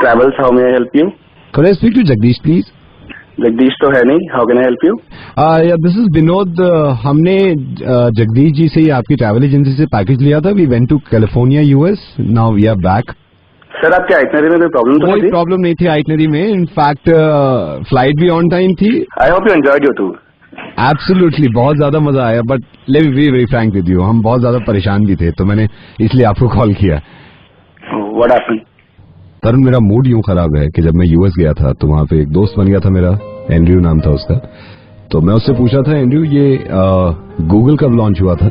Travels, how may I help you? Could I speak to Jagdish, please? Jagdish तो है नहीं. How can I help you? Yeah, this is Vinod. हमने जगदीश जी से ही आपकी travel agency से package लिया था. We went to California, US. Now we are back. Sir आपके आइटनरी में कोई प्रॉब्लम तो नहीं थी? कोई प्रॉब्लम नहीं थी आइटनरी में. इनफैक्ट फ्लाइट भी ऑन टाइम थी. I hope you enjoyed your tour. Absolutely, बहुत ज्यादा मजा आया. But let me be very Frank with you, हम बहुत ज्यादा परेशान भी थे, तो मैंने इसलिए आपको कॉल किया. What happened? तरुण, मेरा मूड यूं खराब है कि जब मैं यूएस गया था तो वहां पे एक दोस्त बन गया था मेरा, एंड्रयू नाम था उसका. तो मैं उससे पूछा था, एंड्रयू ये गूगल कब लॉन्च हुआ था?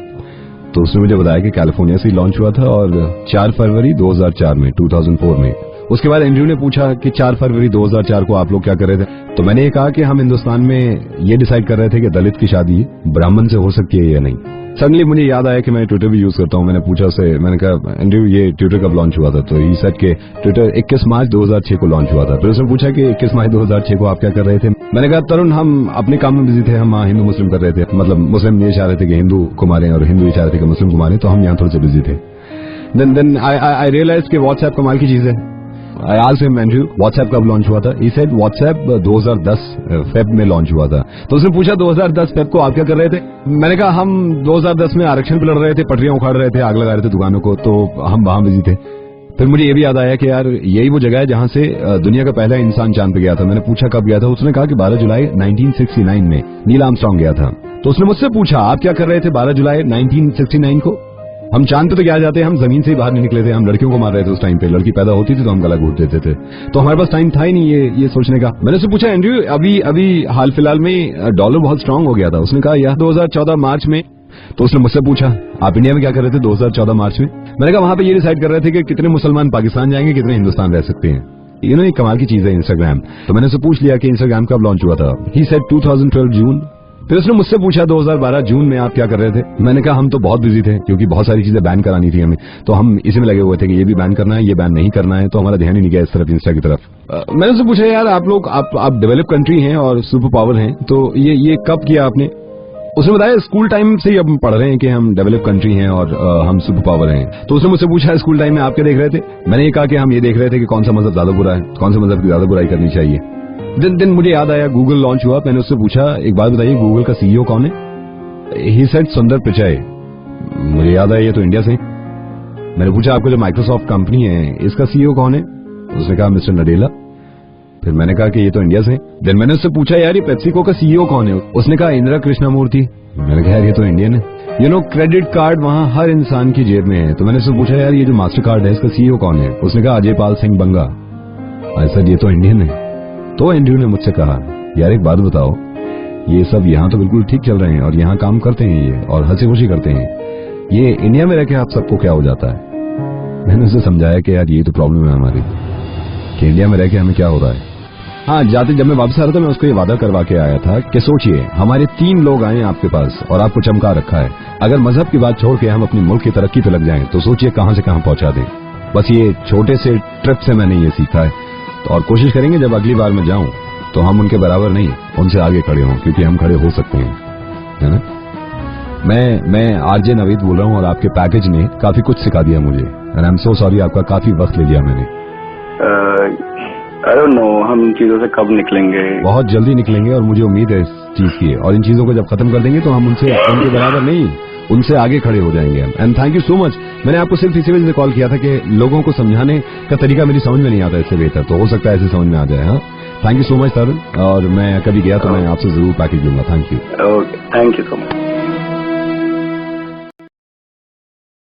तो उसने मुझे बताया कि कैलिफोर्निया से ही लॉन्च हुआ था और 4 फरवरी 2004 में, 2004 में. उसके बाद एंड्रयू ने पूछा कि 4 फरवरी 2004 को आप लोग क्या कर रहे थे? तो मैंने ये कहा कि हम हिंदुस्तान में ये डिसाइड कर रहे थे कि दलित की शादी ब्राह्मण से हो सकती है या नहीं. सडनली मुझे याद आया कि मैं ट्विटर भी यूज करता हूं. मैंने पूछा उससे, मैंने कहा एंड्रयू ये ट्विटर कब लॉन्च हुआ था? तो ही सेड के ट्विटर 21 मार्च 2006 को लॉन्च हुआ था. फिर उसने पूछा कि 21 मार्च 2006 को आप क्या कर रहे थे? मैंने कहा तरुण, हम अपने काम में बिजी थे, हम हिंदू मुस्लिम कर रहे थे. मतलब मुस्लिम ये चाह रहे थे कि हिंदू को मारें और हिंदू ये चाह रहे थे कि मुस्लिम को मारें, तो हम यहाँ थोड़े से बिजी थे. देन आई रियलाइज कि व्हाट्सएप कमाल की चीज है. I asked him, Andrew, WhatsApp कब लॉन्च हुआ था? He said WhatsApp 2010 फेब में लॉन्च हुआ था. तो उसने पूछा 2010 फेब को आप क्या कर रहे थे? मैंने कहा हम 2010 में आरक्षण पे लड़ रहे थे, पटरियां उखाड़ रहे थे, आग लगा रहे थे दुकानों को, तो हम वहां बिजी थे. फिर मुझे ये भी याद आया कि यार यही वो जगह है जहां से दुनिया का पहला इंसान चांद पे गया था. मैंने पूछा कब गया था? उसने कहा कि 12 जुलाई 1969 में नील आर्मस्ट्रांग गया था. तो उसने मुझसे पूछा आप क्या कर रहे थे 12 जुलाई 1969 को? हम चांद पे तो क्या जाते, हम जमीन से ही बाहर नहीं निकले थे. हम लड़कियों को मार रहे थे उस टाइम पे. लड़की पैदा होती थी तो हम गला घोट देते थे. तो हमारे पास टाइम था ही नहीं ये सोचने का. मैंने उससे पूछा एंड्रयू अभी हाल फिलहाल में डॉलर बहुत स्ट्रांग हो गया था. उसने कहा यह 2014 मार्च में. तो उसने मुझसे पूछा आप इंडिया में क्या कर रहे थे 2014 मार्च में? मैंने कहा वहां पे ये डिसाइड कर रहे थे कि कितने मुसलमान पाकिस्तान जाएंगे, कितने हिंदुस्तान रह सकते हैं. एक कमाल की चीज है इंस्टाग्राम. तो मैंने उससे पूछ लिया कि इंस्टाग्राम कब लॉन्च हुआ था? ही सेड 2012 जून. फिर उसने मुझसे पूछा 2012 जून में आप क्या कर रहे थे? मैंने कहा हम तो बहुत बिजी थे क्योंकि बहुत सारी चीजें बैन करानी थी हमें, तो हम इसी में लगे हुए थे कि ये भी बैन करना है, ये बैन नहीं करना है. तो हमारा ध्यान ही नहीं गया इस तरफ, इंस्टा की तरफ. मैंने उससे पूछा यार आप लोग आप डेवलप कंट्री हैं और सुपर पावर हैं, तो ये कब किया आपने? उसने बताया स्कूल टाइम से ही अब पढ़ रहे हैं कि हम डेवलप कंट्री हैं और हम सुपर पावर हैं. तो उसने मुझसे पूछा स्कूल टाइम में आप क्या देख रहे थे? मैंने ये कहा कि हम ये देख रहे थे कि कौन सा मजहब ज्यादा बुरा है, कौन सा मजहब की ज्यादा बुराई करनी चाहिए. दिन मुझे याद आया गूगल लॉन्च हुआ. मैंने उससे पूछा एक बात बताइए गूगल का सीईओ कौन है? ही सेड सुंदर पिचाई. मुझे याद आया ये तो इंडिया से. मैंने पूछा आपको जो माइक्रोसॉफ्ट कंपनी है इसका सीईओ कौन है? उसने कहा मिस्टर नडेला. फिर मैंने कहा कि ये तो इंडिया से. देन मैंने उससे पूछा यार ये पेप्सिको का सीईओ कौन है? उसने कहा इंदिरा कृष्णमूर्ति. मैंने कहा यार ये तो इंडियन है. क्रेडिट कार्ड वहां हर इंसान की जेब में है. तो मैंने उससे पूछा यार ये जो मास्टर कार्ड है इसका सीईओ कौन है? उसने कहा अजय पाल सिंह बंगा. ऐसा ये तो इंडियन है. तो एंड्रयू ने मुझसे कहा यार एक बात बताओ, ये सब यहाँ तो बिल्कुल ठीक चल रहे हैं और यहाँ काम करते हैं ये और हंसी खुशी करते हैं, ये इंडिया में रह के आप सबको क्या हो जाता है? मैंने उसे समझाया कि यार ये तो प्रॉब्लम है हमारी कि इंडिया में रह के हमें क्या हो रहा है. हाँ, जाते जब मैं वापस आ रहा था मैं उसको ये वादा करवा के आया था कि सोचिए हमारे 3 लोग आए आपके पास और आपको चमका रखा है. अगर मजहब की बात छोड़ के हम अपनी मुल्क की तरक्की पे लग जाएं तो सोचिए कहां से कहां पहुंचा दें. बस ये छोटे से ट्रिप से मैंने ये सीखा है. और कोशिश करेंगे जब अगली बार मैं जाऊं तो हम उनके बराबर नहीं, उनसे आगे खड़े हों, क्योंकि हम खड़े हो सकते हैं, है ना. मैं आरजे नवीद बोल रहा हूं और आपके पैकेज ने काफी कुछ सिखा दिया मुझे. And I am so sorry, आपका काफी वक्त ले लिया मैंने. आई डोंट नो हम इन चीजों से कब निकलेंगे. बहुत जल्दी निकलेंगे और मुझे उम्मीद है इस चीज की. और इन चीजों को जब खत्म कर देंगे तो हम उनके बराबर नहीं, उनसे आगे खड़े हो जाएंगे. And thank you so much. मैंने आपको सिर्फ इसी वजह से कॉल किया था कि लोगों को समझाने का तरीका मेरी समझ में नहीं आता इससे बेहतर, तो हो सकता है ऐसे समझ में आ जाए. हाँ, थैंक यू सो मच तरुण. और मैं कभी गया तो मैं आपसे जरूर पैकेज लूंगा. Thank you. Okay, thank you so much.